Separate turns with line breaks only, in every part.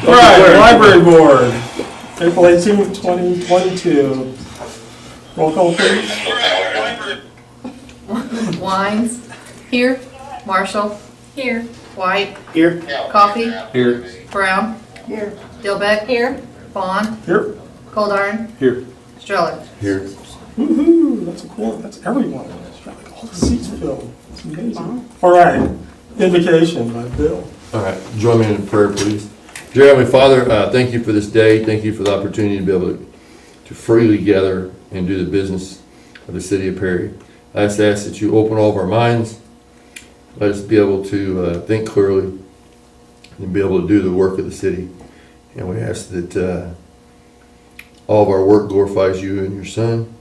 All right, library board, April 18th, 2022. Roll call, please.
Wines. Here. Marshall. Here. White.
Here.
Coffee.
Here.
Brown.
Here.
Dilbeck. Here. Bond.
Here.
Cold Iron.
Here.
Stroller.
Here.
Woohoo, that's a quorum, that's everyone. All the seats filled, it's amazing. All right, invocation by Bill.
All right, join me in prayer, please. Dear Heavenly Father, thank you for this day. Thank you for the opportunity to be able to freely gather and do the business of the city of Perry. I just ask that you open all of our minds. Let us be able to think clearly and be able to do the work of the city. And we ask that all of our work glorifies you and your Son.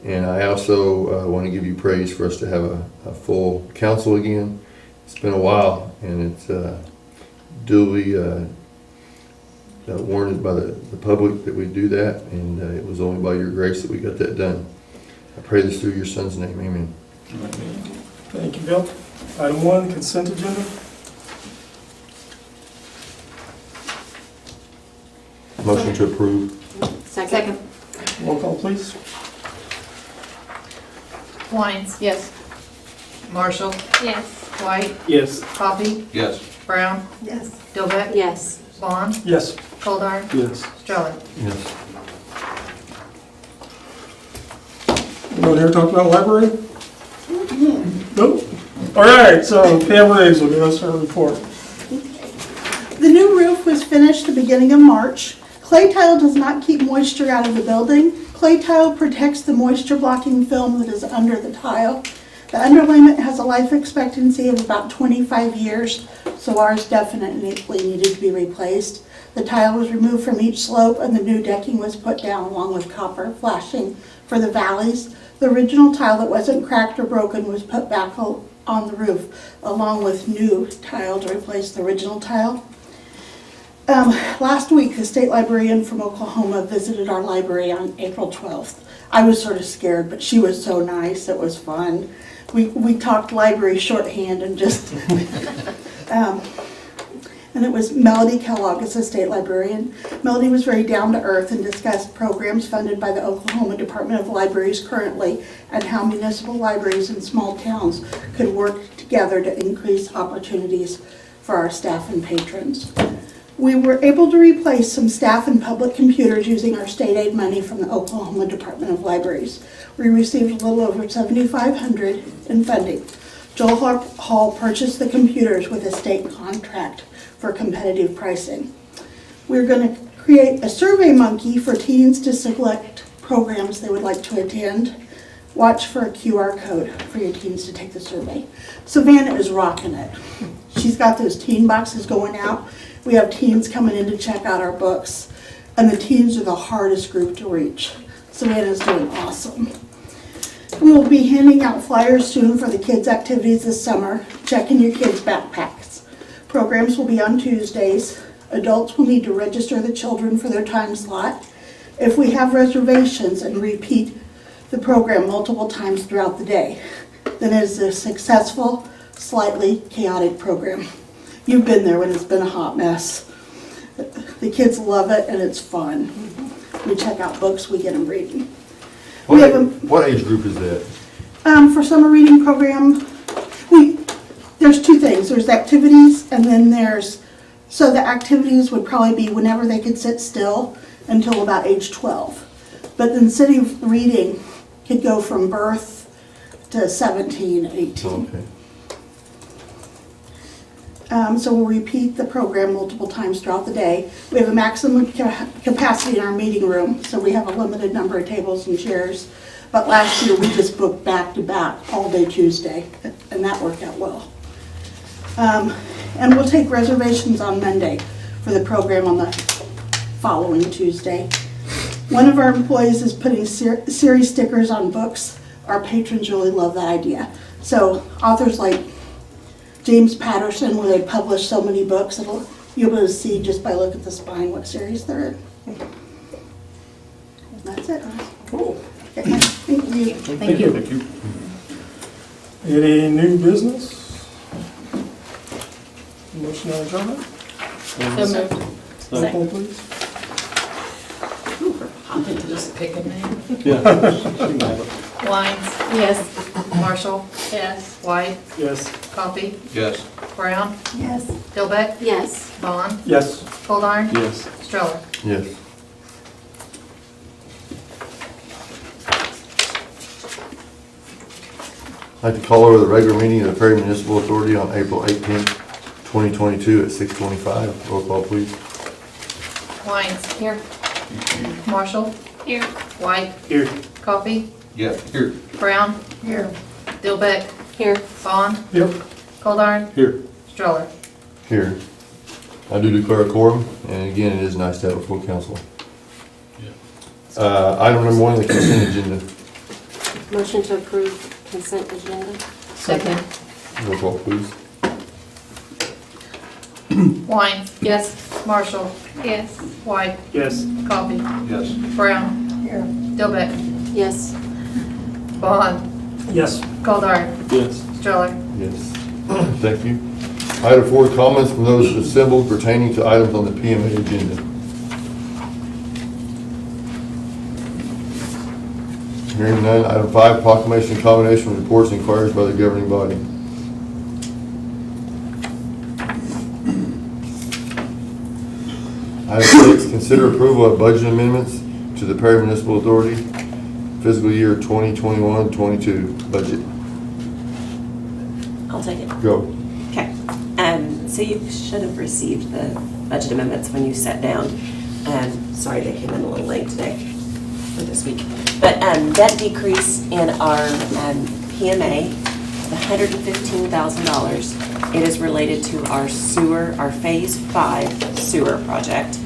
And I also want to give you praise for us to have a full council again. It's been a while, and it's duly warranted by the public that we do that, and it was only by your grace that we got that done. I pray this through your Son's name, amen.
Thank you, Bill. Item 1, consent agenda.
Motion to approve.
Second.
Roll call, please.
Wines. Yes. Marshall.
Yes.
White.
Yes.
Coffee.
Yes.
Brown.
Yes.
Dilbeck.
Yes.
Bond.
Yes.
Cold Iron.
Yes.
Stroller.
Yes.
Anyone here talk about library? Nope. All right, so Pam Riggs will give us her report.
The new roof was finished the beginning of March. Clay tile does not keep moisture out of the building. Clay tile protects the moisture blocking film that is under the tile. The underlayment has a life expectancy of about 25 years, so ours definitely needed to be replaced. The tile was removed from each slope and the new decking was put down along with copper flashing for the valleys. The original tile that wasn't cracked or broken was put back on the roof along with new tile to replace the original tile. Last week, the state librarian from Oklahoma visited our library on April 12th. I was sort of scared, but she was so nice, it was fun. We talked library shorthand and just, and it was Melody Kellogg as the state librarian. Melody was very down to earth and discussed programs funded by the Oklahoma Department of Libraries currently and how municipal libraries in small towns could work together to increase opportunities for our staff and patrons. We were able to replace some staff and public computers using our state aid money from the Oklahoma Department of Libraries. We received a little over $7,500 in funding. Joel Hall purchased the computers with a state contract for competitive pricing. We're going to create a survey monkey for teens to select programs they would like to attend. Watch for a QR code for your teens to take the survey. Savannah is rocking it. She's got those teen boxes going out. We have teens coming in to check out our books, and the teens are the hardest group to reach. Savannah's doing awesome. We will be handing out flyers soon for the kids' activities this summer. Check in your kids' backpacks. Programs will be on Tuesdays. Adults will need to register the children for their time slot. If we have reservations and repeat the program multiple times throughout the day, then it is a successful, slightly chaotic program. You've been there when it's been a hot mess. The kids love it and it's fun. We check out books, we get them reading.
What age group is that?
For summer reading program, there's two things. There's activities and then so the activities would probably be whenever they could sit still until about age 12. But then city reading could go from birth to 17, 18.
Okay.
So we'll repeat the program multiple times throughout the day. We have a maximum capacity in our meeting room, so we have a limited number of tables and chairs. But last year we just booked back to back all day Tuesday, and that worked out well. And we'll take reservations on Monday for the program on the following Tuesday. One of our employees is putting series stickers on books. Our patrons really love that idea. So authors like James Patterson, where they publish so many books, you'll be able to see just by looking at the spine what series they're in. That's it.
Cool.
Okay, thank you.
Thank you. Thank you. Any new business? Motion on adjournment?
So moved.
Roll call, please.
Hop into just pick a name.
Yeah. She can have it.
Wines.
Yes.
Marshall.
Yes.
White.
Yes.
Coffee.
Yes.
Brown.
Yes.
Dilbeck.
Yes.
Bond.
Yes.
Goldar.
Yes.
Stroller.
Yes. I'd like to call over the regular meeting of the Perry Municipal Authority on April 18th, 2022 at 6:25. Roll call, please.
Wines.
Here.
Marshall.
Here.
White.
Here.
Coffee.
Yeah. Here.
Brown. Here. Dilbeck.
Here.
Bond.
Here.
Goldar.
Here.
Stroller.
Here. I do declare a quorum, and again, it is nice to have a full council. Item number 1 on the consent agenda.
Motion to approve consent agenda.
Second.
Roll call, please.
Wines.
Yes.
Marshall.
Yes.
White.
Yes.
Coffee.
Yes.
Brown. Here. Dilbeck.
Yes.
Bond.
Yes.
Goldar.
Yes.
Stroller.
Yes. Thank you. Item 4, comments from those assembled pertaining to items on the PMA agenda. Hearing none. Item 5, proclamation and combination of reports and inquiries by the governing body. Item 6, consider approval of budget amendments to the Perry Municipal Authority fiscal year 2021-22 budget.
I'll take it.
Go.
Okay. So you should have received the budget amendments when you sat down. Sorry they came in a little late today or this week. But that decrease in our PMA of $115,000, it is related to our sewer, our Phase 5 sewer project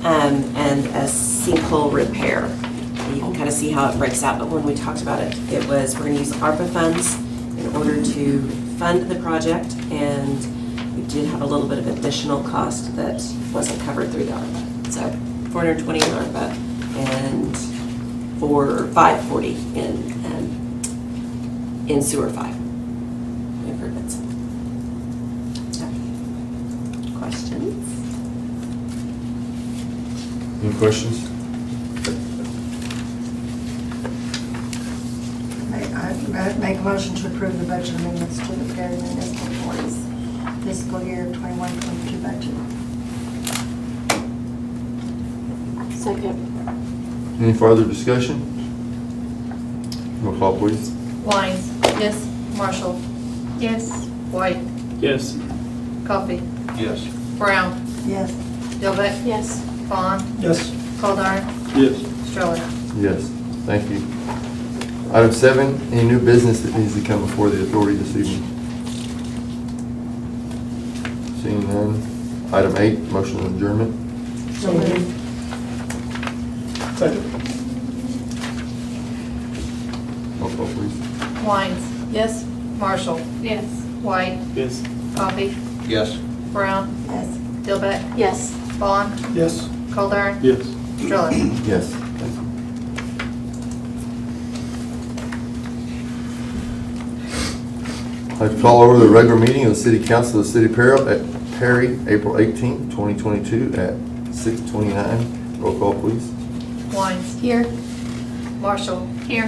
and a sinkhole repair. You can kind of see how it breaks out, but when we talked about it, it was we're going to use ARPA funds in order to fund the project, and we did have a little bit of additional cost that wasn't covered through the ARPA. So 420 in ARPA and for 540 in sewer 5 improvements. So, questions?
Any questions?
I make a motion to approve the budget amendments to the Perry Municipal Authority's fiscal year 21-22 budget.
Second.
Any further discussion? Roll call, please.
Wines.
Yes.
Marshall.
Yes.
White.
Yes.
Coffee.
Yes.
Brown.
Yes.
Dilbeck.
Yes.
Bond.
Yes.
Goldar.
Yes.
Stroller.
Yes, thank you. Item 7, any new business that needs to come before the authority this evening? Seeing none. Item 8, motion of adjournment.
So moved.
Second.
Roll call, please.
Wines.
Yes.
Marshall.
Yes.
White.
Yes.
Coffee.
Yes.
Brown.
Yes.
Dilbeck.
Yes.
Bond.
Yes.
Goldar.
Yes.
Stroller.
Yes, thank you. I'd like to call over the regular meeting of the City Council of the City of Perry, April 18th, 2022 at 6:29. Roll call, please.
Wines.
Here.
Marshall.
Here.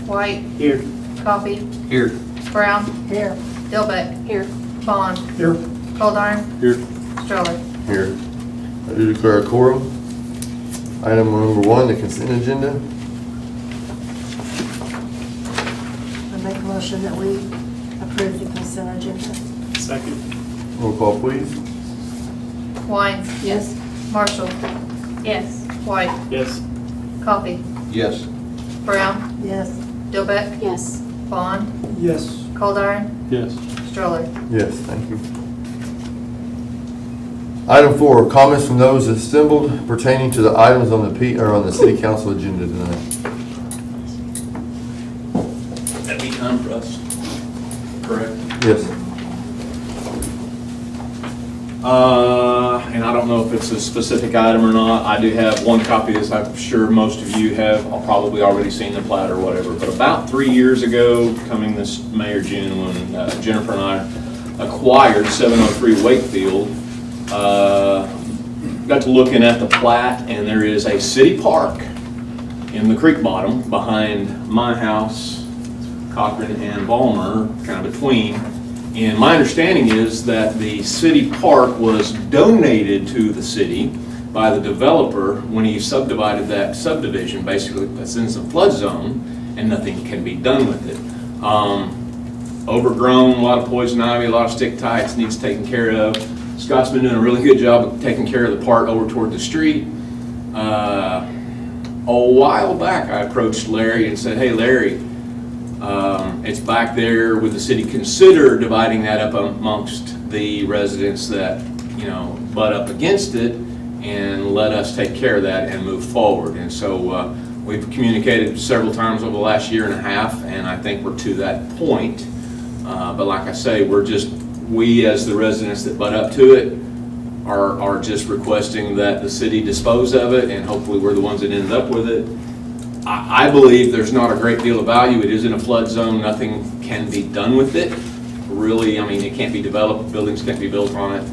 White.
Here.
Coffee.
Here.
Brown.
Here.
Dilbeck.
Here.
Bond.
Here.
Goldar.
Here.
Stroller.
Here. I do declare a quorum. Item number 1, the consent agenda.
I make a motion that we approve the consent agenda.
Second.
Roll call, please.
Wines.
Yes.
Marshall.
Yes.
White.
Yes.
Coffee.
Yes.
Brown.
Yes.
Dilbeck.
Yes.
Bond.
Yes.
Goldar.
Yes.
Stroller.
Yes, thank you. Item 4, comments from those assembled pertaining to the items on the City Council agenda tonight.
That'd be time for us. Correct.
Yes.
And I don't know if it's a specific item or not. I do have one copy, as I'm sure most of you have probably already seen the plat or whatever. But about 3 years ago, coming this May or June, when Jennifer and I acquired 703 Wakefield, got to looking at the plat, and there is a city park in the creek bottom behind my house, Cochran and Balmer, kind of between. And my understanding is that the city park was donated to the city by the developer when he subdivided that subdivision. Basically, it's in the flood zone, and nothing can be done with it. Overgrown, a lot of poison ivy, a lot of stick tights, needs taken care of. Scott's been doing a really good job of taking care of the part over toward the street. A while back, I approached Larry and said, "Hey, Larry, it's back there. Would the city consider dividing that up amongst the residents that, butt up against it, and let us take care of that and move forward?" And so we've communicated several times over the last year and a half, and I think we're to that point. But like I say, we as the residents that butt up to it are just requesting that the city dispose of it, and hopefully we're the ones that end up with it. I believe there's not a great deal of value. It is in a flood zone. Nothing can be done with it. Really, it can't be developed. Buildings can't be built on it.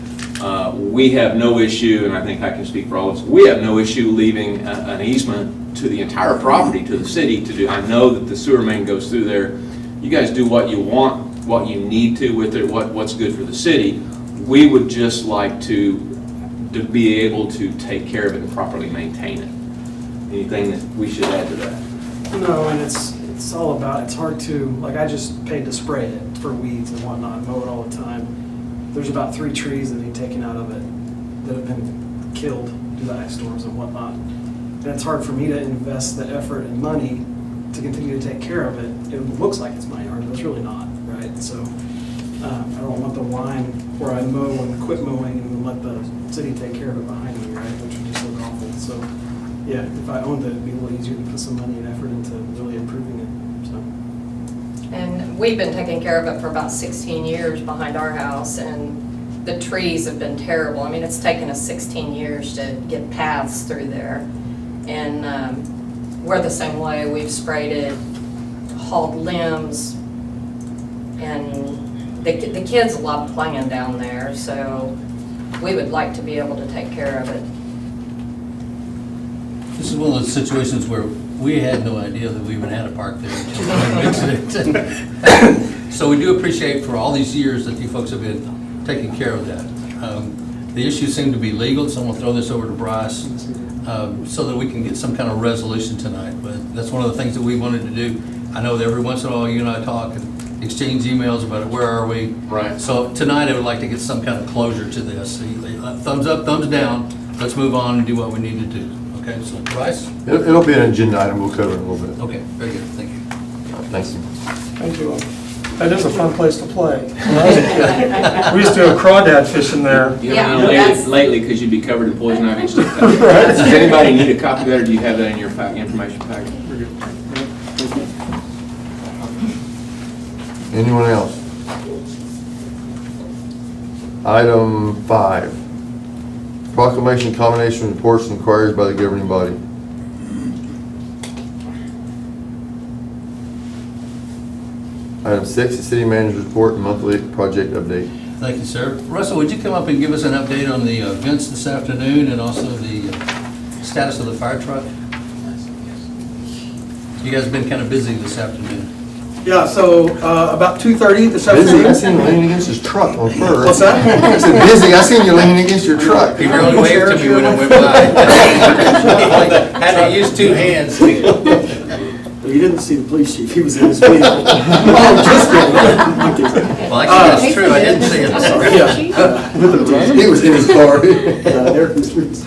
We have no issue, and I think I can speak for all of us, we have no issue leaving an easement to the entire property to the city to do. I know that the sewer main goes through there. You guys do what you want, what you need to with it, what's good for the city. We would just like to be able to take care of it and properly maintain it. Anything that we should add to that?
No, and it's all about, it's hard to, I just paid to spray it for weeds and whatnot, mow it all the time. There's about 3 trees that need taken out of it that have been killed due to ice storms and whatnot. And it's hard for me to invest the effort and money to continue to take care of it. It looks like it's my yard, but it's really not, right? So I don't want the line where I mow and quit mowing and then let the city take care of it behind me, right? Which would just look awful. So yeah, if I owned it, it'd be a little easier to put some money and effort into really improving it, so.
And we've been taking care of it for about 16 years behind our house, and the trees have been terrible. It's taken us 16 years to get paths through there. And we're the same way. We've sprayed it, hauled limbs, and the kids love playing down there, so we would like to be able to take care of it.
This is one of those situations where we had no idea that we even had a park there until the incident. So we do appreciate for all these years that you folks have been taking care of that. The issues seem to be legal, so I'm gonna throw this over to Bryce so that we can get some kind of resolution tonight. But that's one of the things that we wanted to do. I know that every once in a while you and I talk and exchange emails about it, where are we?
Right.
So tonight I would like to get some kind of closure to this. Thumbs up, thumbs down, let's move on and do what we need to do. Okay, so Bryce?
It'll be an agenda item, we'll cover it in a little bit.
Okay, very good, thank you.
Thanks.
Thank you. That is a fun place to play. When I was a kid, we used to go crawdad fishing there.
Lately, because you'd be covered in poison ivy and stuff.
Right.
Does anybody need a copy of that, or do you have that in your information packet?
Anyone else? Item 5. Proclamation, combination reports and inquiries by the governing body. Item 6, the city manager's report and monthly project update.
Thank you, sir. Russell, would you come up and give us an update on the events this afternoon and also the status of the fire truck? You guys have been kind of busy this afternoon.
Yeah, so about 2:30 this
Busy,
afternoon.
I seen you leaning against his truck on first.
What's that?
I said, busy, I seen you leaning against your truck.
He really waved to me when I went by. Had to use 2 hands.
You didn't see the police chief, he was in his vehicle. Oh, just kidding.
Well, actually, that's true, I didn't see it, sorry.
He was in his car.
There comes Bruce.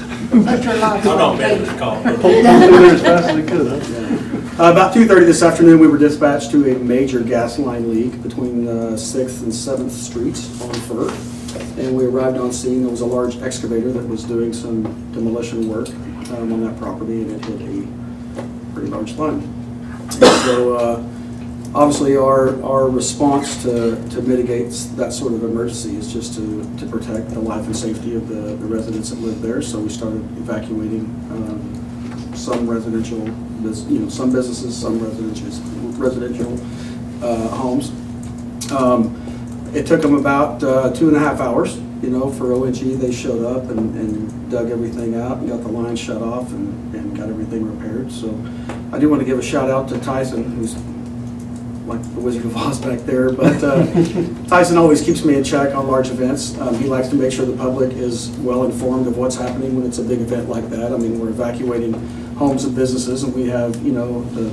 About 2:30 this afternoon, we were dispatched to a major gas line leak between 6th and 7th Streets on Fir. And we arrived on scene. There was a large excavator that was doing some demolition work on that property, and it hit a pretty large line. So obviously our response to mitigate that sort of emergency is just to protect the life and safety of the residents that live there. So we started evacuating some residential, some businesses, some residential homes. It took them about 2.5 hours, you know, for ONG. They showed up and dug everything out and got the line shut off and got everything repaired. So I do want to give a shout out to Tyson, who's like the Wizard of Oz back there. But Tyson always keeps me in check on large events. He likes to make sure the public is well informed of what's happening when it's a big event like that. I mean, we're evacuating homes and businesses, and we have, you know, the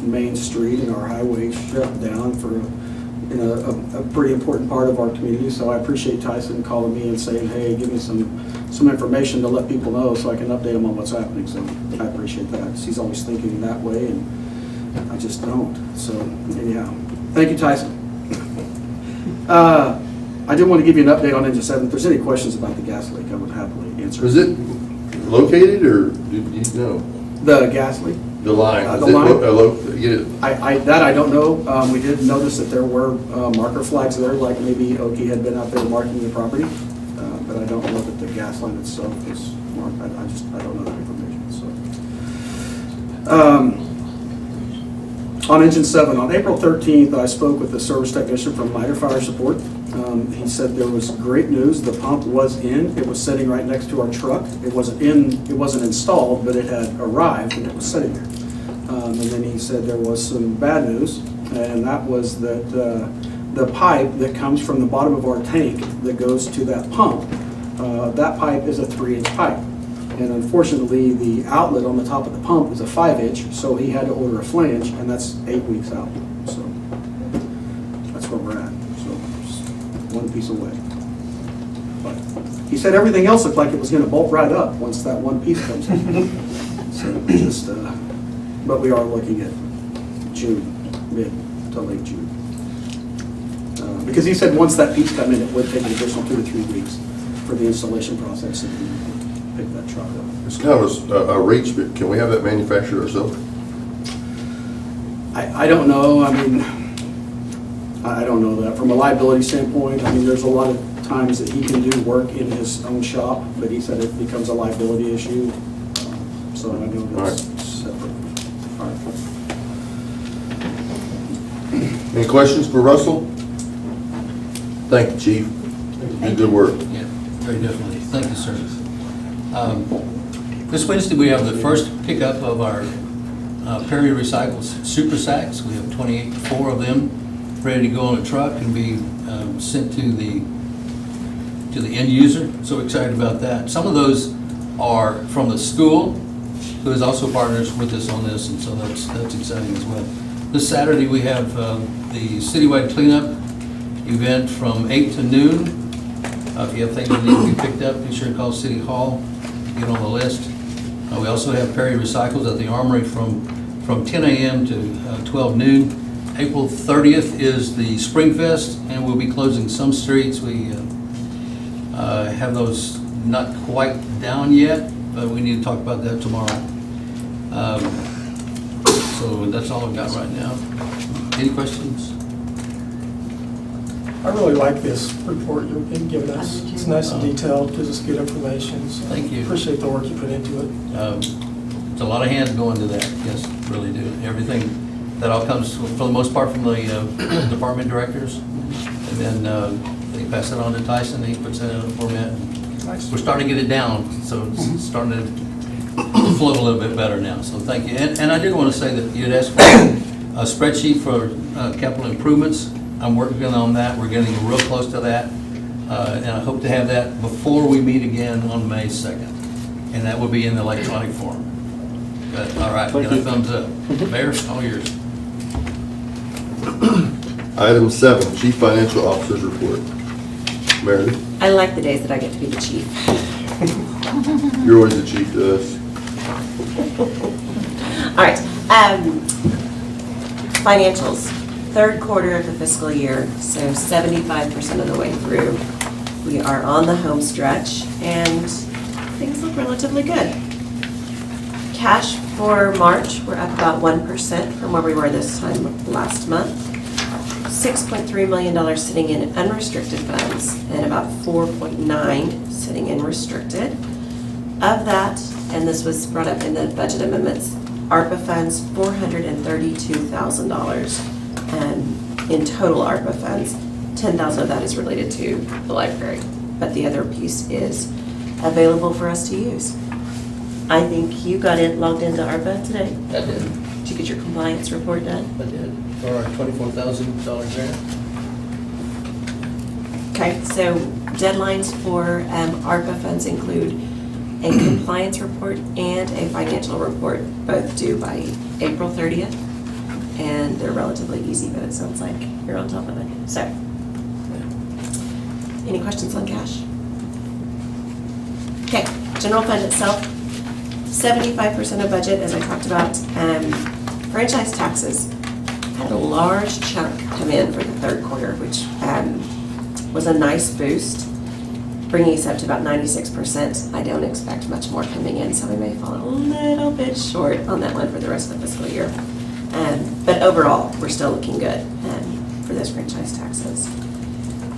main street and our highway shut down for a pretty important part of our community. So I appreciate Tyson calling me and saying, hey, give me some information to let people know so I can update them on what's happening. So I appreciate that. He's always thinking that way, and I just don't. So anyhow, thank you, Tyson. I did want to give you an update on Engine 7. If there's any questions about the gas leak, I would happily answer.
Is it located, or do you know?
The gas leak?
The line?
The line?
That
I don't know. We did notice that there were marker flags there, like maybe Oki had been out there marking the property, but I don't know that the gas line itself is marked. I don't know that information. So, on Engine 7, on April 13th, I spoke with the service technician from Miter Fire Support. He said there was great news. The pump was in. It was sitting right next to our truck. It wasn't installed, but it had arrived and it was sitting there. And then he said there was some bad news, and that was that the pipe that comes from the bottom of our tank that goes to that pump, that pipe is a 3-inch pipe. And unfortunately, the outlet on the top of the pump is a 5-inch, so he had to order a flange, and that's 8 weeks out. So that's where we're at. So just one piece away. But he said everything else looked like it was going to bolt right up once that one piece comes in. So just, but we are looking at June, mid to late June. Because he said once that piece come in, it would take an additional 2 to 3 weeks for the installation process and pick that truck up.
It's kind of a reach, but can we have that manufactured ourselves?
I don't know. I mean, I don't know that. From a liability standpoint, I mean, there's a lot of times that he can do work in his own shop, but he said it becomes a liability issue. So I know that's separate. All right.
Any questions for Russell? Thank you, Chief. You did good work.
Yeah, very definitely. Thank you, sir. This Wednesday, we have the first pickup of our Perry Recycles Super Sacks. We have 24 of them ready to go on a truck and be sent to the end user. So excited about that. Some of those are from the school, who is also partners with us on this, and so that's exciting as well. This Saturday, we have the Citywide cleanup event from 8 to noon. If you have things that need to be picked up, be sure to call City Hall, get on the list. We also have Perry Recycles at the Armory from 10 a.m. to 12 noon. April 30th is the Spring Fest, and we'll be closing some streets. We have those not quite down yet, but we need to talk about that tomorrow. So that's all I've got right now. Any questions?
I really like this report you've been giving us. It's nice and detailed, gives us good information. So
Thank you.
Appreciate the work you put into it.
It's a lot of hands going to that, yes, really do. Everything, that all comes, for the most part, from the department directors. And then they pass it on to Tyson, and he puts it in a format.
Nice.
We're starting to get it down, so it's starting to flow a little bit better now, so thank you. And I did want to say that you'd asked for a spreadsheet for capital improvements. I'm working on that. We're getting real close to that. And I hope to have that before we meet again on May 2nd. And that will be in the electronic form. But, all right, get a thumbs up. Mayor, all yours.
Item 7, Chief Financial Officer's Report. Meredith,
I like the days that I get to be the chief.
you're always the chief to us.
All right, financials. Third quarter of the fiscal year, so 75% of the way through. We are on the home stretch, and things look relatively good. Cash for March, we're up about 1% from where we were this time last month. $6.3 million sitting in unrestricted funds, and about 4.9 sitting in restricted. Of that, and this was brought up in the budget amendments, ARPA funds, $432,000. In total ARPA funds, 10,000 of that is related to the library, but the other piece is available for us to use. I think you got logged into ARPA today.
I did,
Did you get your compliance report done?
I did, for our $24,000 grant.
Okay, so deadlines for ARPA funds include a compliance report and a financial report, both due by April 30th. And they're relatively easy, but it sounds like you're on top of it. So, any questions on cash? Okay, general fund itself, 75% of budget, as I talked about. Franchise taxes had a large chunk come in for the third quarter, which was a nice boost, bringing us up to about 96%. I don't expect much more coming in, so we may fall a little bit short on that one for the rest of the fiscal year. But overall, we're still looking good for those franchise taxes.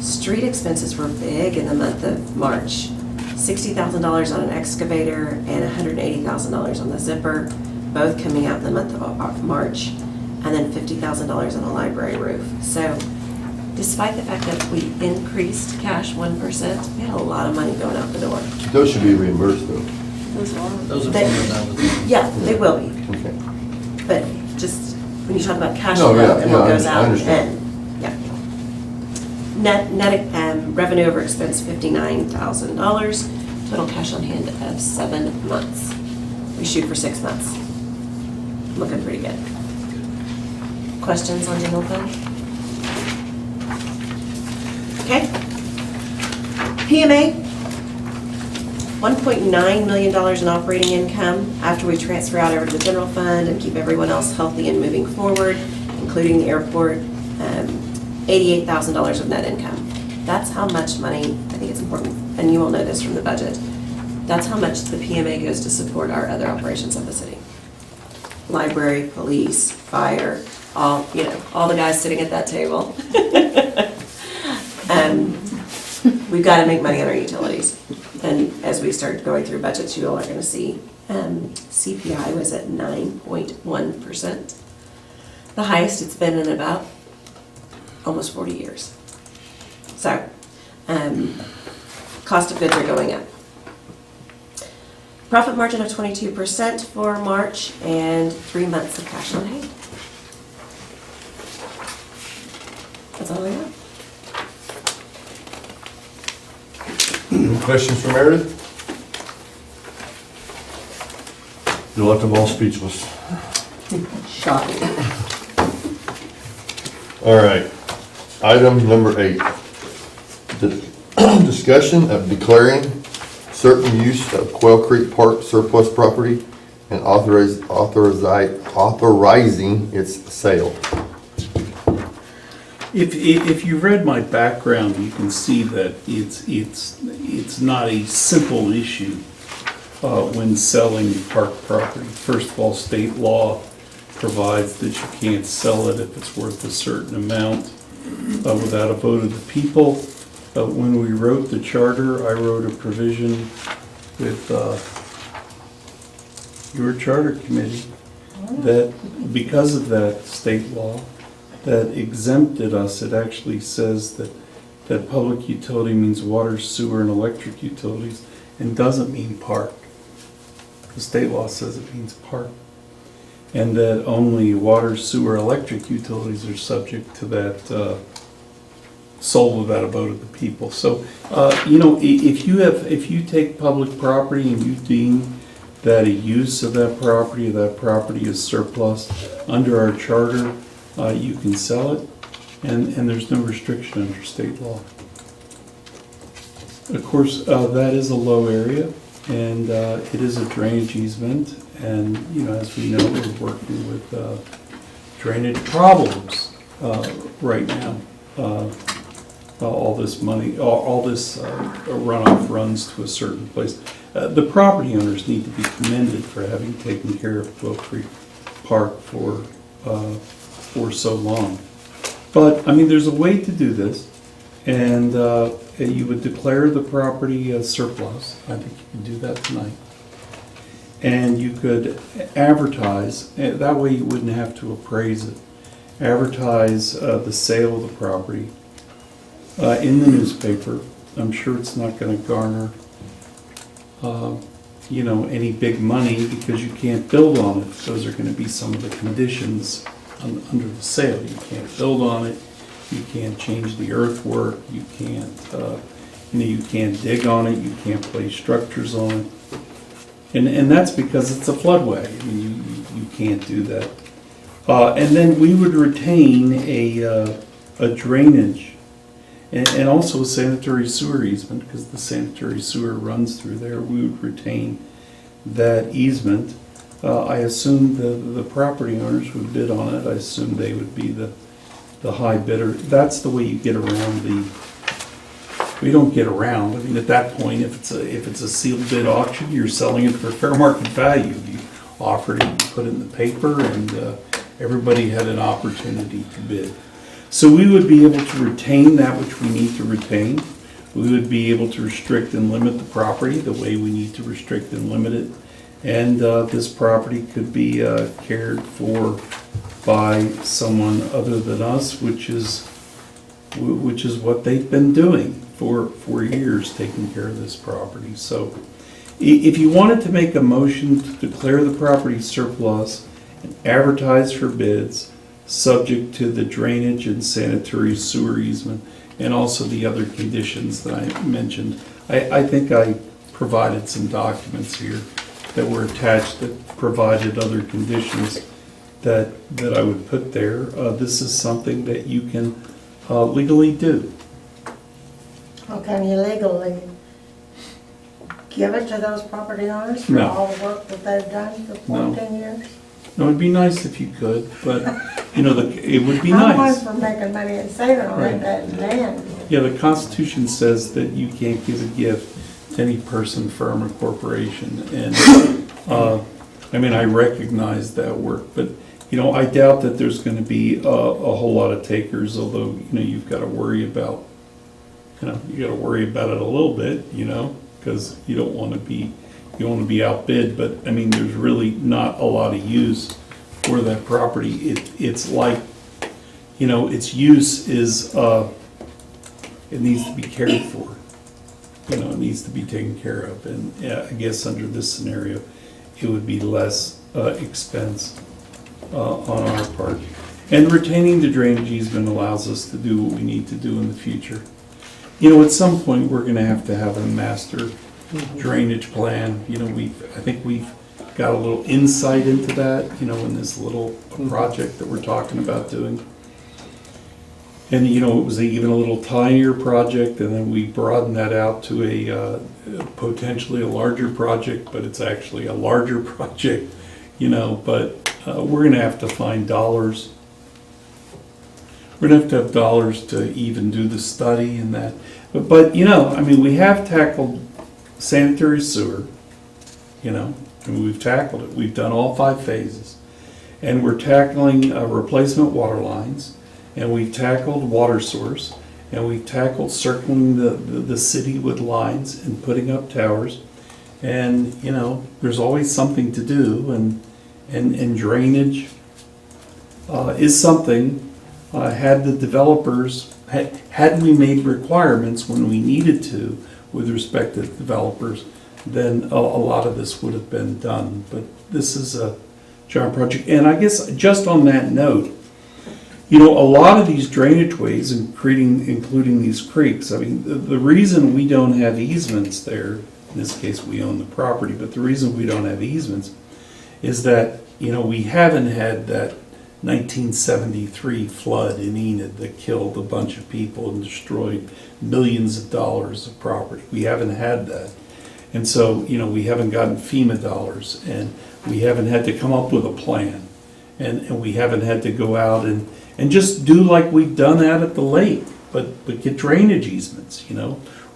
Street expenses were big in the month of March. $60,000 on an excavator and $180,000 on the zipper, both coming out in the month of March, and then $50,000 on a library roof. So despite the fact that we increased cash 1%, we had a lot of money going out the door.
Those should be reimbursed though.
Those are
They-
from the
Yeah, they will be,
Okay.
but just when you talk about cash
No,
flow
yeah,
and
yeah,
what goes
I
out,
understand.
and, yeah. Net revenue over expense, $59,000. Total cash on hand of 7 months. We shoot for 6 months. Looking pretty good. Questions on general fund? Okay. PMA, $1.9 million in operating income after we transfer out over to the general fund and keep everyone else healthy and moving forward, including the airport, $88,000 of net income. That's how much money, I think it's important, and you will know this from the budget, that's how much the PMA goes to support our other operations of the city. Library, police, fire, all the guys sitting at that table. We've got to make money on our utilities. And as we start going through budgets, you all are going to see CPI was at 9.1%. The highest it's been in about almost 40 years. So, cost of goods are going up. Profit margin of 22% for March and 3 months of cash on hand. That's all I got.
Any questions for Meredith? You left them all speechless.
Shocking.
All right, item number 8. Discussion of declaring certain use of Quail Creek Park surplus property and authorizing its sale.
If you read my background, you can see that it's not a simple issue when selling park property. First of all, state law provides that you can't sell it if it's worth a certain amount without a vote of the people. When we wrote the charter, I wrote a provision with your charter committee that because of that state law, that exempted us. It actually says that public utility means water, sewer, and electric utilities, and doesn't mean park. The state law says it means park. And that only water, sewer, electric utilities are subject to that sold without a vote of the people. So, if you take public property and you deem that a use of that property is surplus, under our charter, you can sell it, and there's no restriction under state law. Of course, that is a low area, and it is a drainage easement, and as we know, we're working with drainage problems right now. All this money, all this runoff runs to a certain place. The property owners need to be commended for having taken care of Quail Creek Park for so long. But, there's a way to do this, and you would declare the property as surplus. I think you can do that tonight. And you could advertise, that way you wouldn't have to appraise it. Advertise the sale of the property in the newspaper. I'm sure it's not gonna garner, any big money because you can't build on it. Those are gonna be some of the conditions under the sale. You can't build on it, you can't change the earthwork, you can't, you can't dig on it, you can't place structures on it. And that's because it's a floodway. I mean, you can't do that. And then we would retain a drainage and also a sanitary sewer easement, because the sanitary sewer runs through there. We would retain that easement. I assume the property owners would bid on it. I assume they would be the high bidder. That's the way you get around we don't get around. I mean, at that point, if it's a sealed bid auction, you're selling it for fair market value. You offered it, you put it in the paper, and everybody had an opportunity to bid. So we would be able to retain that which we need to retain. We would be able to restrict and limit the property the way we need to restrict and limit it. And this property could be cared for by someone other than us, which is what they've been doing for years, taking care of this property. So if you wanted to make a motion to declare the property surplus and advertise for bids, subject to the drainage and sanitary sewer easement, and also the other conditions that I mentioned, I think I provided some documents here that were attached that provided other conditions that I would put there. This is something that you can legally do.
Well, can you legally give it to those property owners for
No.
all the work that they've done for
No.
14 years?
No, it'd be nice if you could, but, it would be
I'm one
nice.
for making money and saving on
Right.
it, that land.
Yeah, the Constitution says that you can't give a gift to any person, firm, or corporation, and, I recognize that work, but, I doubt that there's gonna be a whole lot of takers, although, you've gotta worry about, you gotta worry about it a little bit, because you don't wanna be outbid, but, there's really not a lot of use for that property. It's like, its use is, it needs to be cared for. It needs to be taken care of, and I guess under this scenario, it would be less expense on our part. And retaining the drainage easement allows us to do what we need to do in the future. At some point, we're gonna have to have a master drainage plan. I think we've got a little insight into that, in this little project that we're talking about doing. And, it was even a little tinier project, and then we broadened that out to a potentially a larger project, but it's actually a larger project, but we're gonna have to find dollars. We're gonna have to have dollars to even do the study and that. But we have tackled sanitary sewer, we've tackled it. We've done all 5 phases. And we're tackling replacement water lines, and we've tackled water source, and we've tackled circling the city with lines and putting up towers. And, there's always something to do, and drainage is something. Had the developers, had we made requirements when we needed to with respect to developers, then a lot of this would have been done. But this is a giant project. And I guess just on that note, a lot of these drainage ways, including these creeks, the reason we don't have easements there, in this case we own the property, but the reason we don't have easements is that, we haven't had that 1973 flood in Enid that killed a bunch of people and destroyed millions of dollars of property. We haven't had that. And so, we haven't gotten FEMA dollars, and we haven't had to come up with a plan. And we haven't had to go out and just do like we've done out at the lake, but get drainage easements,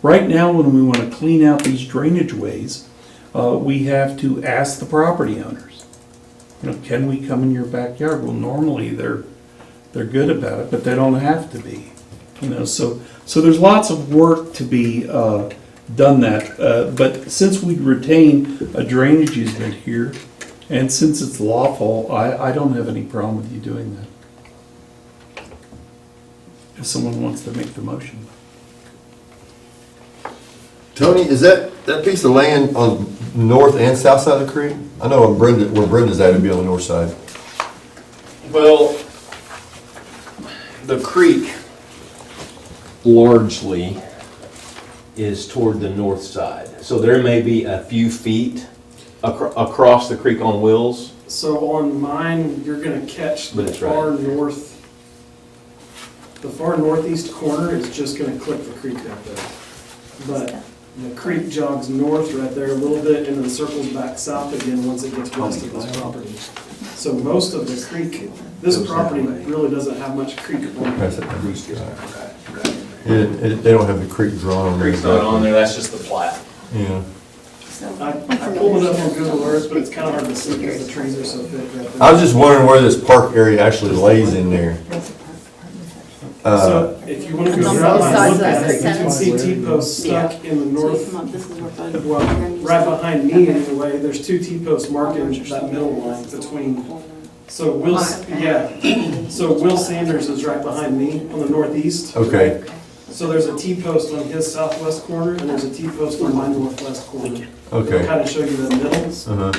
Right now, when we want to clean out these drainage ways, we have to ask the property owners, can we come in your backyard? Well, normally they're good about it, but they don't have to be, So there's lots of work to be done that. But since we retain a drainage easement here, and since it's lawful, I don't have any problem with you doing that. If someone wants to make the motion.
Tony, is that piece of land on north and south side of the creek? I know where Brenda's at, it'd be on the north side.
Well, the creek largely is toward the north side. So there may be a few feet across the creek on wheels.
So on mine, you're gonna catch
But
the
it's right.
far north, the far northeast corner is just gonna clip the creek right there. But the creek jogs north right there a little bit and then circles back south again once it gets west of this property. So most of the creek, this property really doesn't have much creek on it.
That's at the east side. They don't have the creek drawn on there.
Creek's not on there, that's just the plat.
Yeah.
I pulled it up on Google Earth, but it's kind of hard to see because the trees are so thick right there.
I was just wondering where this park area actually lays in there.
So if you want to go around and look at it, you can see T-posts stuck in the north, well, right behind me anyway, there's two T-posts marking that middle line between. So Will Sanders is right behind me on the northeast.
Okay,
So there's a T-post on his southwest corner and there's a T-post on my northwest corner.
okay.
Kind of show you the middle,
Uh-huh.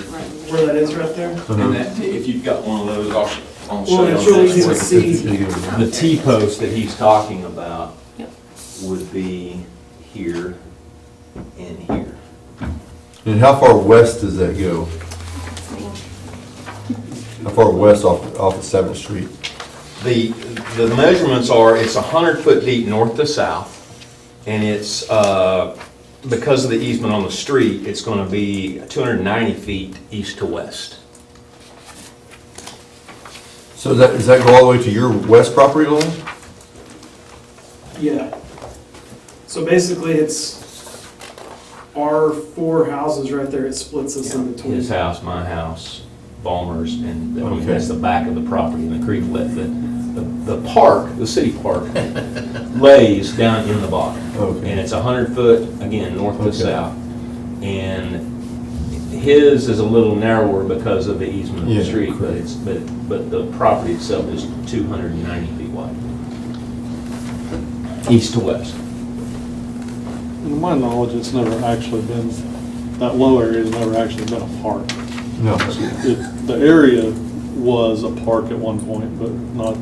where that is right there.
And that, if you've got one of those, I'll show
Well,
you.
it's really easy to see.
The T-post that he's talking about would be here and here.
And how far west does that go? How far west off of 7th Street?
The measurements are, it's 100 foot deep north to south, and it's, because of the easement on the street, it's gonna be 290 feet east to west.
So does that go all the way to your west property line?
Yeah. So basically, it's our four houses right there, it splits us in between.
His house, my house, Ballmer's, and I mean,
Okay.
that's the back of the property, and the creek let the park, the city park, lays down in the bottom.
Okay.
And it's 100 foot, again, north to
Okay.
south. And his is a little narrower because of the easement of
Yeah,
the street, but
correct.
it's, but the property itself is 290 feet wide. East to west.
To my knowledge, it's never actually been, that low area has never actually been a park.
No.
The area was a park at one point, but not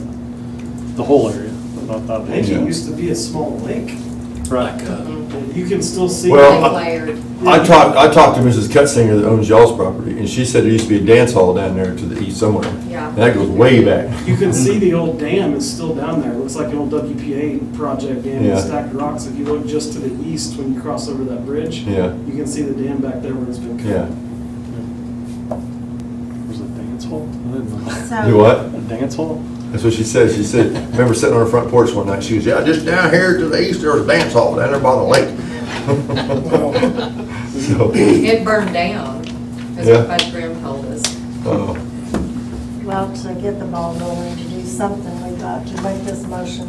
the whole area, but not
I
that
think
big.
it used to be a small lake.
Right.
And you can still see.
Well,
They layered.
I talked to Mrs. Cutsinger that owns y'all's property, and she said there used to be a dance hall down there to the east somewhere.
Yeah.
And that goes way back.
You can see the old dam is still down there. It looks like an old WPA project dam
Yeah.
with stacked rocks. If you look just to the east when you cross over that bridge,
Yeah,
you can see the dam back there where it's been cut.
yeah.
Was it a dance hall? I didn't know.
You what?
A dance hall?
That's what she said. She said, remember sitting on her front porch one night, she goes, yeah, just down here to the east, there's a dance hall down there by the lake. So,
It burned down, is
Yeah.
what Bud Grimm told us.
Well, to get the ball rolling, to do something, we've got to make this motion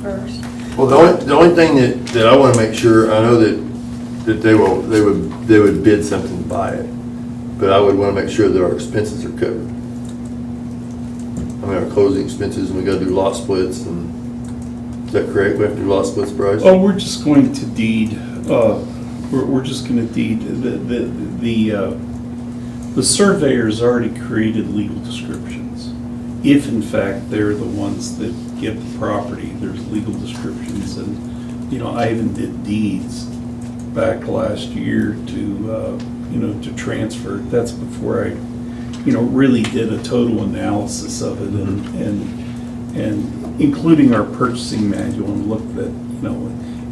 first.
well, the only thing that I want to make sure, I know that they would bid something to buy it, but I would want to make sure that our expenses are covered. I mean, our closing expenses, and we got to do lot splits, and is that correct? We have to do lot splits, Bryce?
Oh, we're just going to deed, we're just gonna deed, the surveyor's already created legal descriptions. If in fact they're the ones that get the property, there's legal descriptions, and, you know, I even did deeds back last year to, to transfer. That's before I, really did a total analysis of it and including our purchasing manual and looked at,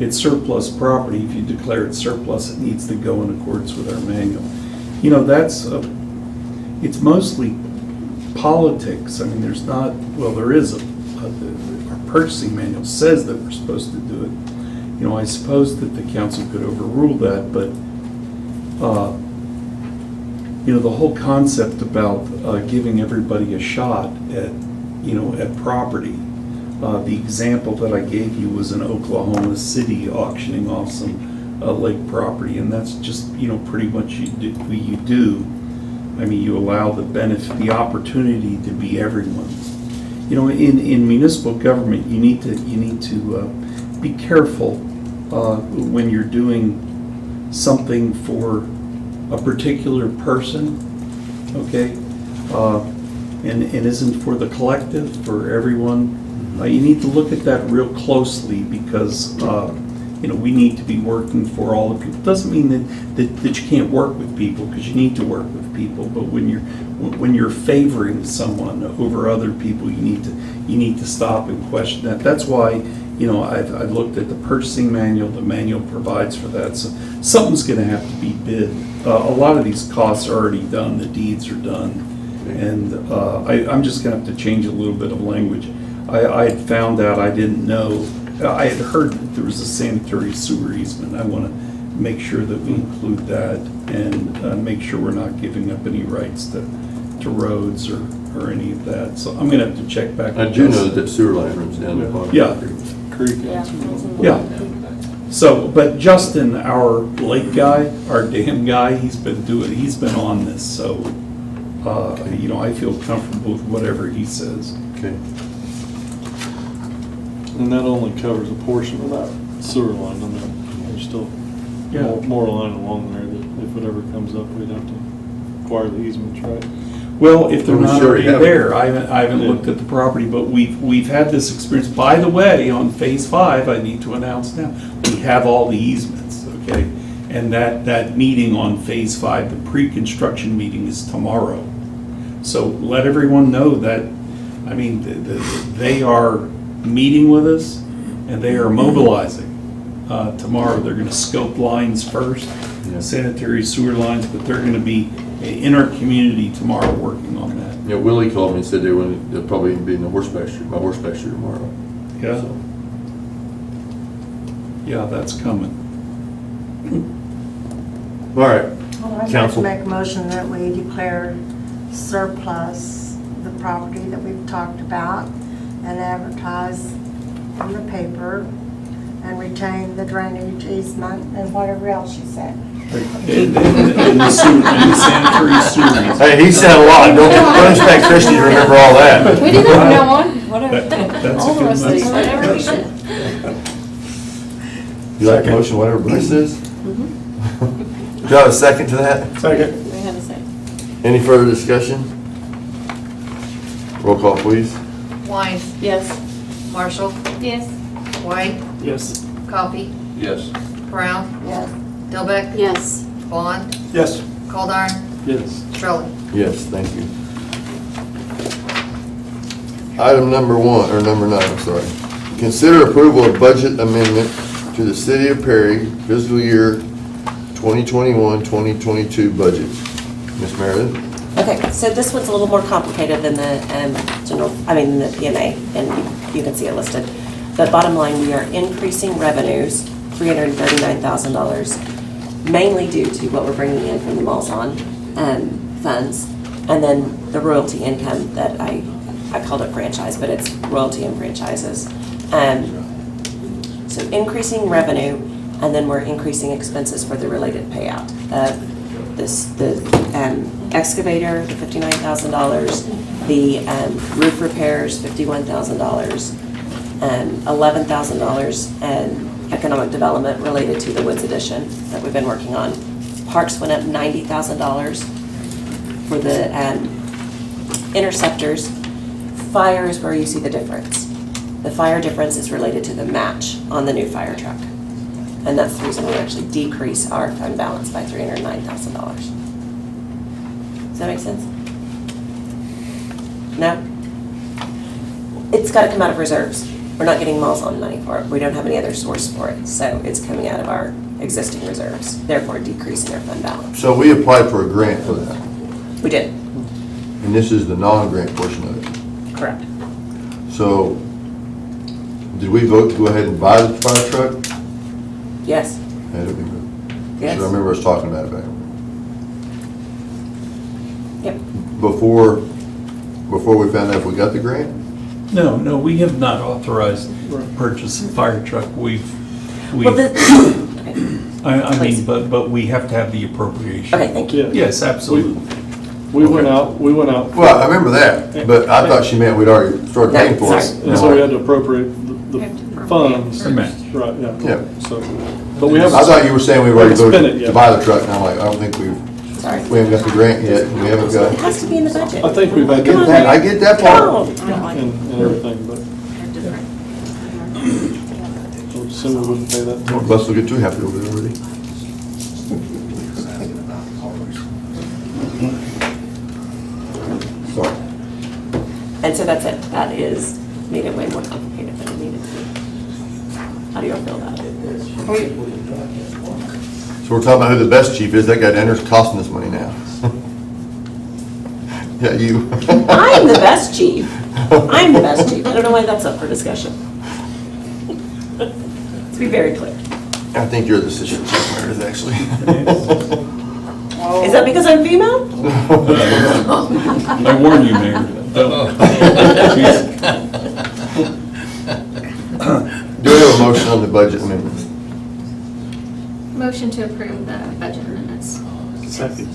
it's surplus property. If you declare it surplus, it needs to go in accordance with our manual. It's mostly politics. I mean, there's not, well, there is our purchasing manual says that we're supposed to do it. I suppose that the council could overrule that, but, the whole concept about giving everybody a shot at property. The example that I gave you was in Oklahoma City auctioning off some lake property, and that's just, pretty much what you do. I mean, you allow the opportunity to be everyone. In municipal government, you need to be careful when you're doing something for a particular person, okay? And isn't for the collective, for everyone. You need to look at that real closely because, we need to be working for all the people. Doesn't mean that you can't work with people, because you need to work with people, but when you're favoring someone over other people, you need to stop and question that. That's why, I've looked at the purchasing manual, the manual provides for that, so something's gonna have to be bid. A lot of these costs are already done, the deeds are done, and I'm just gonna have to change a little bit of language. I had found out, I didn't know, I had heard that there was a sanitary sewer easement. I wanna make sure that we include that and make sure we're not giving up any rights to roads or any of that, so I'm gonna have to check back.
I do know that sewer line runs down the bottom.
Yeah.
Creek.
Yeah. So, but Justin, our lake guy, our dam guy, he's been on this, so, I feel comfortable with whatever he says.
Okay.
And that only covers a portion of that sewer line. I mean, there's still more line along there that if it ever comes up, we'd have to acquire the easements, right?
Well, if they're
Well, we
not
sure
already
have.
there, I haven't looked at the property, but we've had this experience. By the way, on Phase 5, I need to announce now, we have all the easements, okay? And that meeting on Phase 5, the pre-construction meeting is tomorrow. So let everyone know that, I mean, they are meeting with us and they are mobilizing. Tomorrow, they're gonna scope lines first,
Yeah.
sanitary sewer lines, but they're gonna be in our community tomorrow working on that.
Yeah, Willie called me and said they'll probably be in the horse pasture, my horse pasture tomorrow.
Yeah,
So,
yeah, that's coming.
all right,
Well, I'd like
Counsel.
to make a motion that we declare surplus the property that we've talked about and advertise in the paper and retain the drainage easement and whatever else you said.
In the sanitary sewer.
hey, he said a lot, don't expect Christie to remember all that.
We did from now on, whatever.
That's
All
a
the
good
rest of these,
message.
whatever we said.
You like the motion, whatever Bruce says? Do you have a second to that?
Second.
We have a second.
Any further discussion? Roll call, please.
Wine.
Yes.
Marshall.
Yes.
White.
Yes.
Coffee.
Yes.
Brown.
Yes.
Dilbeck.
Yes.
Vaughn.
Yes.
Caldarn.
Yes.
Shirley.
Yes, thank you. Item number 9, I'm sorry. Consider approval of budget amendment to the City of Perry fiscal year 2021-2022 budget. Ms. Meredith?
Okay, so this one's a little more complicated than the the PMA, and you can see it listed. But bottom line, we are increasing revenues, $339,000, mainly due to what we're bringing in from the malls on funds, and then the royalty income that I called it franchise, but it's royalty and franchises. So increasing revenue, and then we're increasing expenses for the related payout. The excavator, the $59,000, the roof repairs, $51,000, $11,000 in economic development related to the Woods Addition that we've been working on. Parks went up $90,000 for the interceptors. Fire is where you see the difference. The fire difference is related to the match on the new fire truck. And that's the reason we actually decrease our fund balance by $309,000. Does that make sense? No? It's got to come out of reserves. We're not getting malls on money for it. We don't have any other source for it. So it's coming out of our existing reserves, therefore decreasing our fund balance.
So we applied for a grant for that,
We did,
and this is the non-grant portion of it.
correct.
So, did we vote to go ahead and buy the fire truck?
Yes,
I don't remember.
yes.
So I remember us talking about it back.
Yep.
Before we found out if we got the grant?
No, we have not authorized purchase of fire truck.
Well,
okay. I
Please.
mean, but we have to have the appropriation.
Okay, thank you.
Yeah.
Yes, absolutely.
We went out.
Well, I remember that, but I thought she meant we'd already started
No,
paying for it.
sorry.
And so we had to appropriate the funds.
The match.
Right, yeah.
Yeah.
So But we
I
haven't.
thought you were saying we already
haven't spent it
voted
yet.
to buy the truck, and I'm like, I don't think
Sorry.
we haven't got the grant yet, and we haven't
It
got.
has to be in the budget.
I think we've
I
had
get that, I get that part.
Oh,
and everything, but I would assume we wouldn't pay that.
Bus will get too happy over there already. Sorry.
And so that's it. That is, made it way more complicated than it needed to be. How do you all feel about it?
So we're talking about who the best chief is, that guy down there's costing us money now. Yeah, you.
I'm the best chief. I'm the best chief. I don't know why that's up for discussion. Let's be very clear.
I think you're the assistant chief, Meredith, actually.
Is that because I'm female?
I warn you, Mayor.
Do we have a motion on the budget amendments?
Motion to approve the budget amendments.
Second.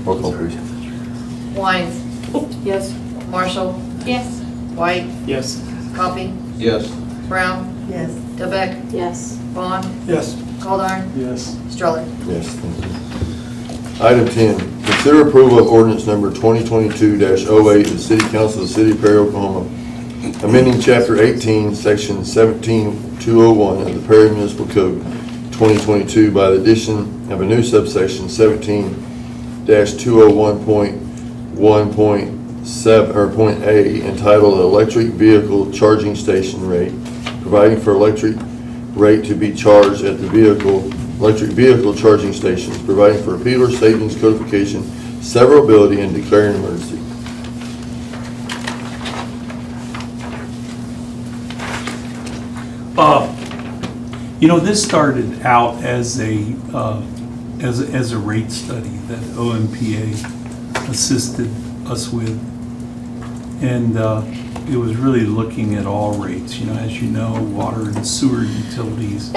Roll call, please.
Wines,
Yes.
Marshall,
Yes.
White,
Yes.
Coffee,
Yes.
Brown,
Yes.
Delbeck,
Yes.
Vaughn,
Yes.
Goldar,
Yes.
Stroller.
Yes, thank you. Item 10, consider approval of ordinance number 2022-08 of the City Council of the City of Perry, Oklahoma, amending Chapter 18, Section 17201 of the Perry Municipal Code 2022 by the addition of a new subsection 17-201.1.7 or point A entitled Electric Vehicle Charging Station Rate, providing for electric rate to be charged at the electric vehicle charging stations, providing for repealer savings codification, severability, and declaring an emergency.
This started out as a rate study that OMPA assisted us with. And it was really looking at all rates. As you know, water and sewer utilities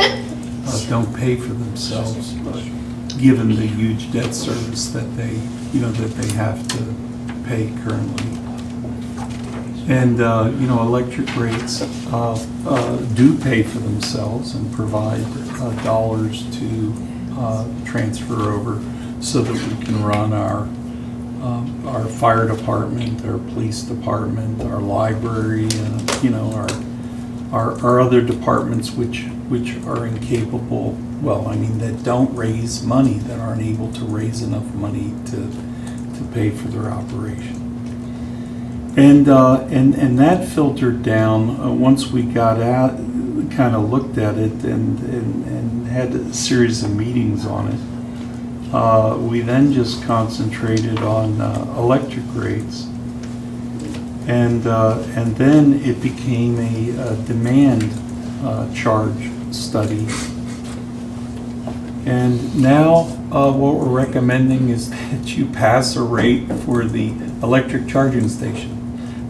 don't pay for themselves, but given the huge debt service that they have to pay currently. And, electric rates do pay for themselves and provide dollars to transfer over so that we can run our fire department, our police department, our library, our other departments which are incapable, that don't raise money, that aren't able to raise enough money to pay for their operation. And that filtered down once we got out, kind of looked at it and had a series of meetings on it. We then just concentrated on electric rates, and then it became a demand charge study. And now what we're recommending is that you pass a rate for the electric charging station.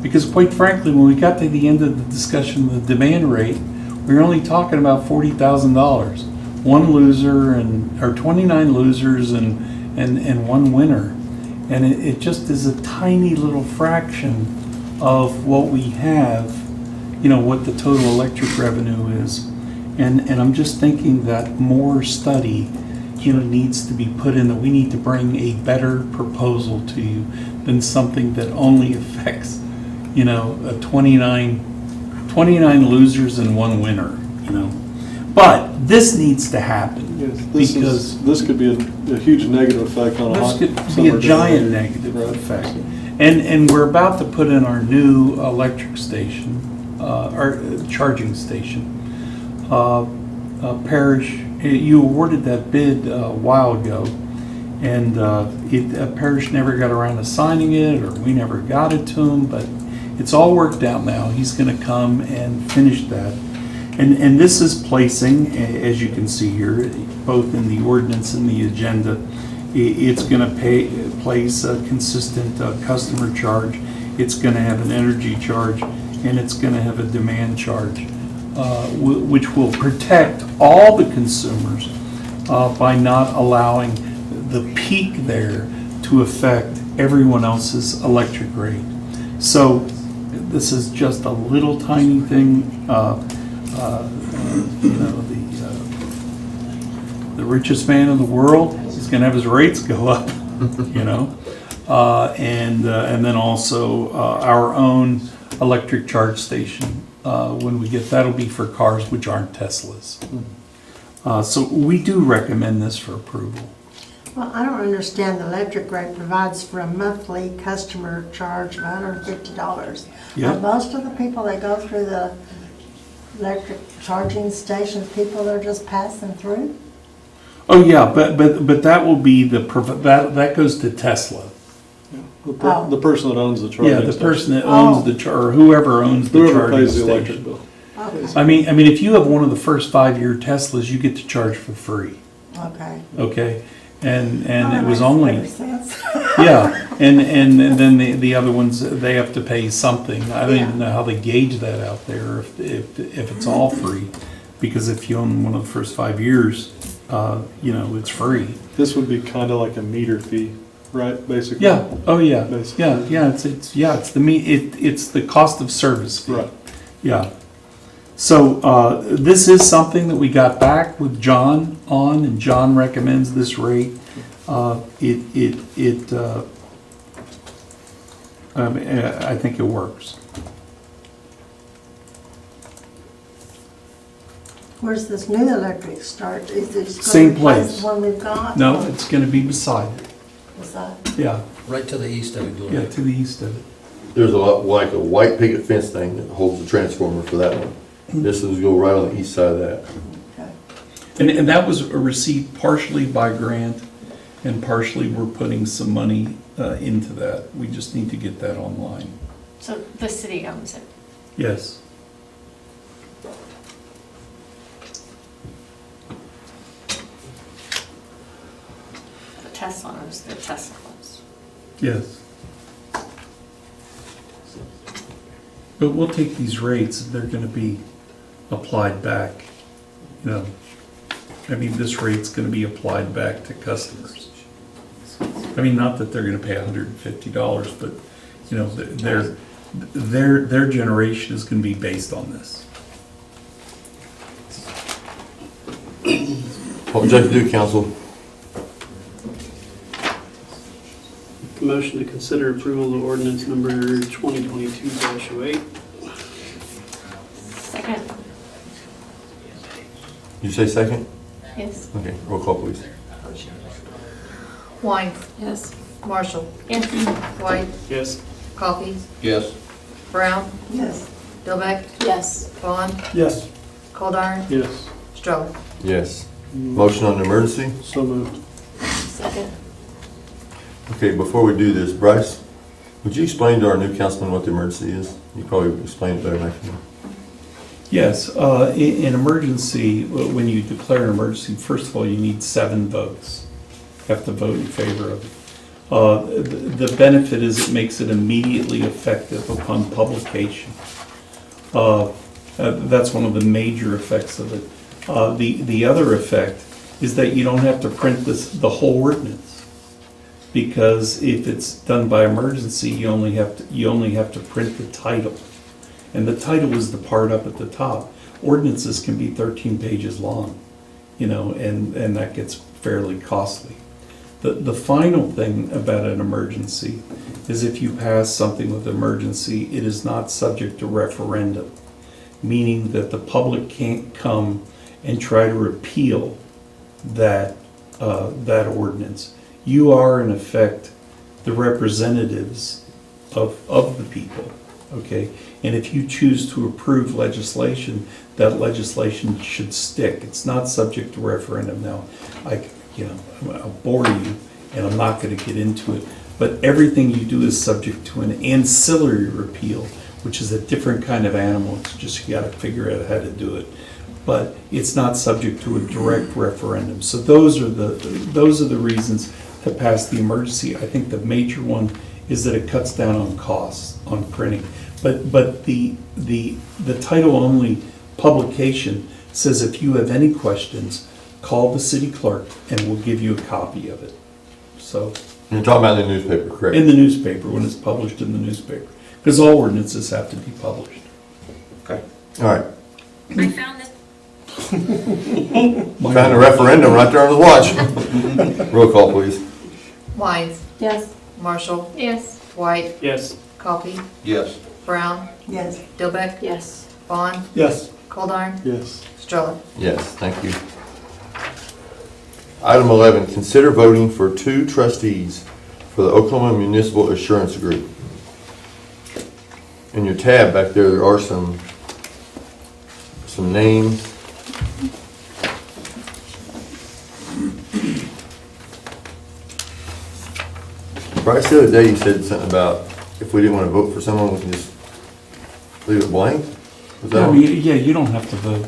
Because quite frankly, when we got to the end of the discussion of the demand rate, we were only talking about $40,000. One loser or 29 losers and one winner. And it just is a tiny little fraction of what we have, what the total electric revenue is. And I'm just thinking that more study, needs to be put in, that we need to bring a better proposal to you than something that only affects, 29 losers and one winner, But this needs to happen.
Yes, this could be a huge negative effect on a hot
This could be
summer
a
day.
giant negative
Right.
effect. And we're about to put in our new electric station, our charging station. Parish, you awarded that bid a while ago, and Parish never got around to signing it, or we never got it to him, but it's all worked out now. He's going to come and finish that. And this is placing, as you can see here, both in the ordinance and the agenda, it's going to place a consistent customer charge. It's going to have an energy charge, and it's going to have a demand charge, which will protect all the consumers by not allowing the peak there to affect everyone else's electric rate. So this is just a little tiny thing. the richest man in the world is gonna have his rates go up, you know? And then also our own electric charge station. When we get, that'll be for cars which aren't Teslas. So we do recommend this for approval.
Well, I don't understand, the electric rate provides for a monthly customer charge of $150.
Yep.
And most of the people that go through the electric charging stations, people that are just passing through?
Oh, yeah, but that will be that goes to Tesla.
The person that owns the charging
Yeah, the
station.
person that owns or whoever owns the
Whoever
charging
pays the electric
station.
bill.
Okay,
I mean, if you have one of the first 5-year Teslas, you get to charge for free,
okay.
okay? And
Oh,
it was
that
only,
makes sense.
yeah, and then the other ones, they have to pay something. I don't even
Yeah.
know how they gauge that out there, if it's all free. Because if you own one of the first 5 years, it's free.
This would be kind of like a meter fee, right, basically?
Yeah, oh, yeah,
Basically.
yeah, it's the cost of service fee.
Right.
Yeah. So, this is something that we got back with John on, and John recommends this rate. I think it works.
Where's this new electric start? Is it just
Same
gonna replace
place.
the one we've got?
No, it's gonna be beside it.
Is that?
Yeah,
Right to the east of it,
yeah, to the east of it.
There's like a white picket fence thing that holds the transformer for that one. This one's go right on the east side of that.
Okay.
And that was received partially by grant, and partially we're putting some money into that. We just need to get that online.
So the city owns it.
Yes.
The Tesla owns the Teslas.
Yes. But we'll take these rates, they're gonna be applied back, I mean, this rate's gonna be applied back to customers. I mean, not that they're gonna pay $150, but, their generation is gonna be based on this.
What would you like to do, council?
Motion to consider approval of ordinance number 2022-08.
Second.
You say second?
Yes.
Okay, roll call, please.
Wine,
Yes.
Marshall,
Yes.
White,
Yes.
Coffee,
Yes.
Brown,
Yes.
Dilbeck,
Yes.
Vaughn,
Yes.
Coldiron,
Yes.
Stroller.
Yes. Motion on the emergency?
So moved.
Second.
Okay, before we do this, Bryce, would you explain to our new councilman what the emergency is? You probably explained it better than I can.
Yes, in emergency, when you declare an emergency, first of all, you need 7 votes. You have to vote in favor of it. The benefit is it makes it immediately effective upon publication. That's one of the major effects of it. The other effect is that you don't have to print the whole ordinance. Because if it's done by emergency, you only have to print the title. And the title is the part up at the top. Ordinances can be 13 pages long, and that gets fairly costly. The final thing about an emergency is if you pass something with emergency, it is not subject to referendum, meaning that the public can't come and try to repeal that ordinance. You are, in effect, the representatives of the people, okay? And if you choose to approve legislation, that legislation should stick. It's not subject to referendum. Now, I'll bore you, and I'm not going to get into it, but everything you do is subject to an ancillary repeal, which is a different kind of animal. It's just you got to figure out how to do it. But it's not subject to a direct referendum. So those are the reasons to pass the emergency. I think the major one is that it cuts down on costs on printing. But the title only publication says if you have any questions, call the city clerk and we'll give you a copy of it. So
You're talking about in the newspaper, correct?
in the newspaper, when it's published in the newspaper, because all ordinances have to be published.
Okay. All right.
I found this.
Found a referendum right there on the watch. Roll call, please.
Wines,
Yes.
Marshall,
Yes.
White,
Yes.
Coffee,
Yes.
Brown,
Yes.
Dilbeck,
Yes.
Vaughn,
Yes.
Goldar,
Yes.
Stroller.
Yes, thank you. Item 11, consider voting for 2 trustees for the Oklahoma Municipal Assurance Group. In your tab back there are some names. Bryce, the other day you said something about if we didn't want to vote for someone, we can just leave it blank? Was that
I
all?
mean, yeah, you don't have to vote.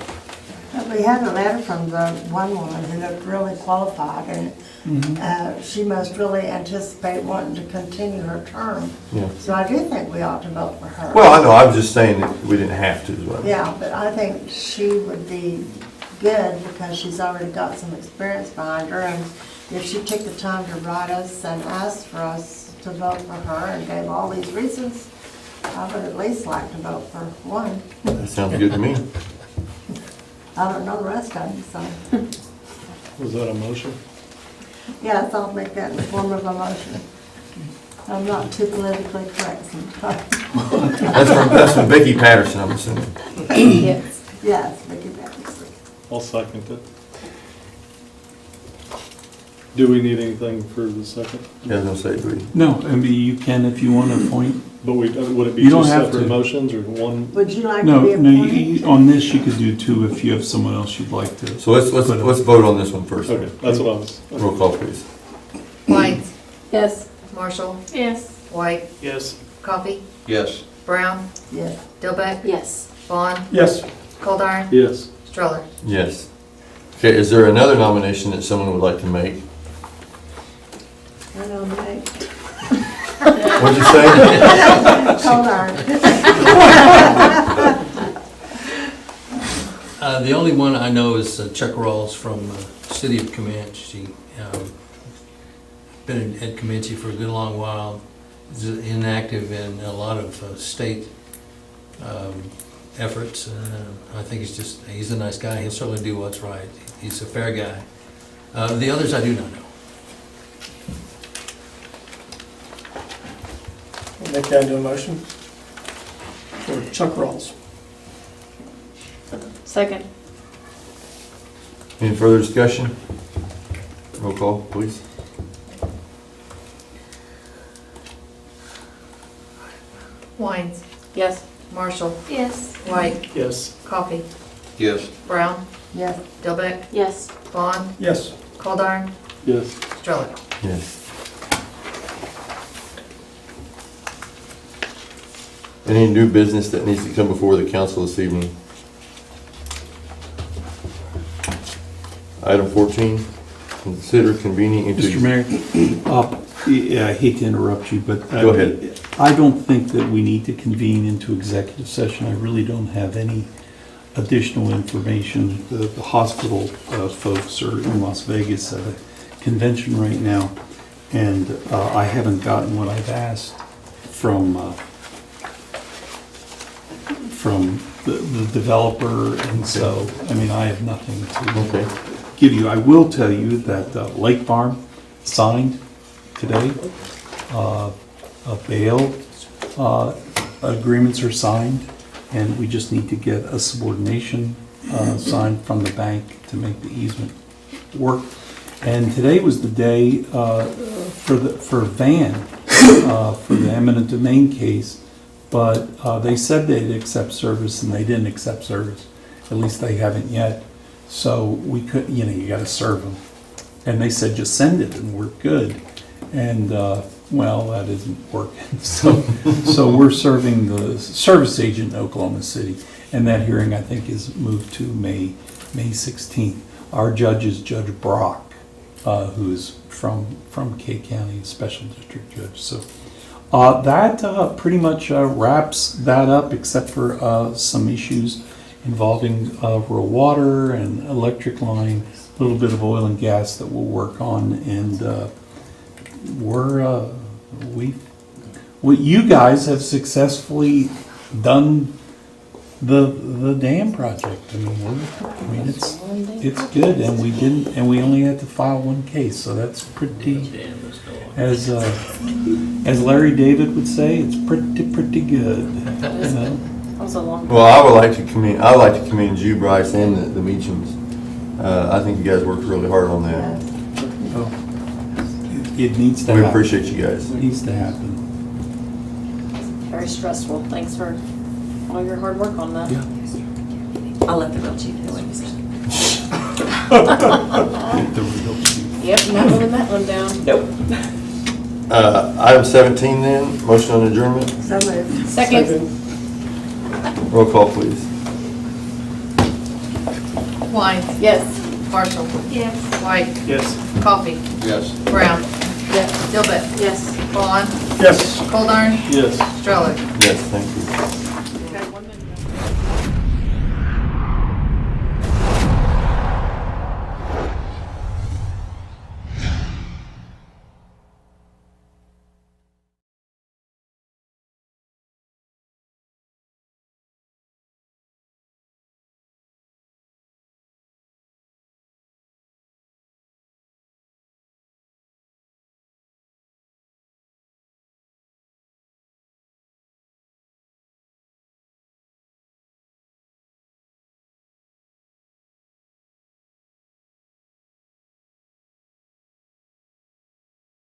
We had a letter from the one woman who looked really qualified, and she must really anticipate wanting to continue her term.
Yeah.
So I do think we ought to vote for her.
Well, I know, I was just saying that we didn't have to as well.
Yeah, but I think she would be good because she's already got some experience behind her, and if she took the time to write us and ask for us to vote for her and gave all these reasons, I would at least like to vote for one.
That sounds good to me.
I don't know the rest of them, so.
Was that a motion?
Yes, I'll make that in the form of a motion. I'm not too politically correct sometimes.
That's from Vicki Patterson, I'm assuming.
Yes.
Yes, Vicki Patterson.
I'll second it. Do we need anything for the second?
Yeah, I was gonna say, do we?
No, I mean, you can if you want to appoint.
But would it be
You don't
two
have
separate
to.
motions or one?
Would you like
No,
to be
no,
appointed?
on this you could do 2 if you have someone else you'd like to.
So let's vote on this one first.
Okay, that's what I was.
Roll call, please.
Wines,
Yes.
Marshall,
Yes.
White,
Yes.
Coffee,
Yes.
Brown,
Yes.
Dilbeck,
Yes.
Vaughn,
Yes.
Goldar,
Yes.
Stroller.
Yes. Okay, is there another nomination that someone would like to make?
I nominate.
What'd you say?
Hold on.
The only one I know is Chuck Rawls from City of Comanche. Been at Comanche for a good long while. He's inactive in a lot of state efforts. I think he's a nice guy. He'll certainly do what's right. He's a fair guy. The others I do not know.
Make that into a motion for Chuck Rawls.
Second.
Any further discussion? Roll call, please.
Wines,
Yes.
Marshall,
Yes.
White,
Yes.
Coffee,
Yes.
Brown,
Yes.
Dilbeck,
Yes.
Vaughn,
Yes.
Goldar,
Yes.
Stroller.
Yes. Any new business that needs to come before the council this evening? Item 14, consider convening into...
Mr. Mayor, yeah, I hate to interrupt you, but.
Go ahead.
I don't think that we need to convene into executive session. I really don't have any additional information. The hospital folks are in Las Vegas at a convention right now, and I haven't gotten what I've asked from the developer, and so, I mean, I have nothing
Okay.
to give you. I will tell you that Lake Farm signed today. Bail agreements are signed, and we just need to get a subordination signed from the bank to make the easement work. And today was the day for Van, for the eminent domain case, but they said they'd accept service, and they didn't accept service. At least they haven't yet. So we could, you gotta serve them. And they said, just send it and we're good. And, well, that isn't working. So we're serving the service agent in Oklahoma City. And that hearing, I think, is moved to May 16th. Our judge is Judge Brock, who's from Kay County, a special district judge. So that pretty much wraps that up, except for some issues involving rural water and electric line, a little bit of oil and gas that we'll work on, and what you guys have successfully done The dam project, it's good, and we only had to file one case, so that's pretty, as Larry David would say, it's pretty good. You know?
That was a long.
Well, I would like to commend you, Bryce, and the Meachams. I think you guys worked really hard on that.
It needs to
We
happen.
appreciate you guys.
It needs to happen.
Very stressful. Thanks for all your hard work on that.
Yeah.
I'll let the real chief know what he said.
The real chief.
Yep, not living that one down.
Nope.
Item 17 then, motion on adjournment.
So moved.
Second.
Roll call, please.
Wine.
Yes.
Marshall.
Yes.
White.
Yes.
Coffee.
Yes.
Brown.
Yes.
Dilbert.
Yes.
Vaughn.
Yes.
Goldar.
Yes.
Stroller.
Yes, thank you.